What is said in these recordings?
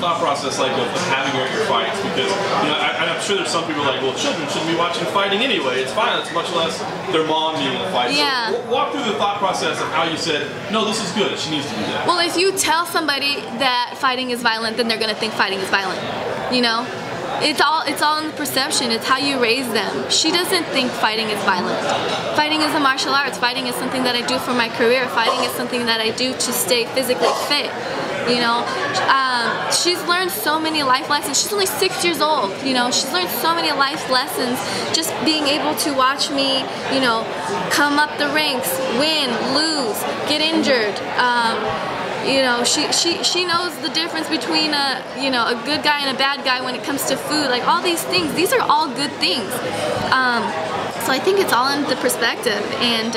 thought process like of having her at your fights? Because I'm sure there's some people like, well, children shouldn't be watching fighting anyway. It's violence, much less their mom being in a fight. Yeah. So walk through the thought process of how you said, no, this is good. She needs to do that. Well, if you tell somebody that fighting is violent, then they're gonna think fighting is violent. It's all in the perception. It's how you raise them. She doesn't think fighting is violent. Fighting is a martial arts. Fighting is something that I do for my career. Fighting is something that I do to stay physically fit. She's learned so many life lessons. She's only 6 years old. She's learned so many life lessons just being able to watch me, come up the ranks, win, lose, get injured. She knows the difference between a good guy and a bad guy when it comes to food. Like all these things, these are all good things. So I think it's all in the perspective, and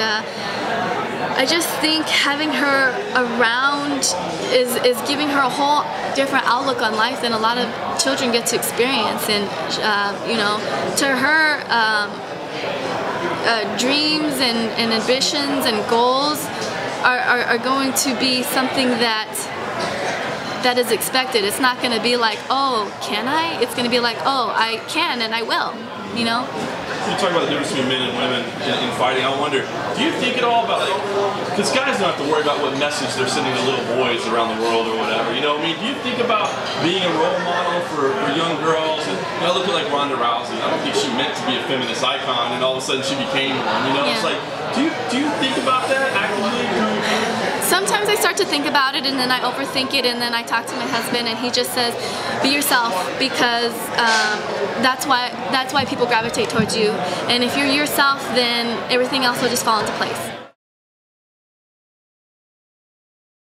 I just think having her around is giving her a whole different outlook on life than a lot of children get to experience. And to her, dreams and ambitions and goals are going to be something that is expected. It's not going to be like, oh, can I? It's going to be like, oh, I can and I will, You talk about the difference between men and women in fighting. I wonder, do you think at all about, because guys don't have to worry about what message they're sending to little boys around the world or whatever, do you think about being a role model for young girls? And I look at like Ronda Rousey. I don't think she meant to be a feminist icon, and all of a sudden she became one. Yeah. It's like, do you think about that actively? Sometimes I start to think about it, and then I overthink it, and then I talk to my husband, and he just says, be yourself, because that's why people gravitate towards you. And if you're yourself, then everything else will just fall into place.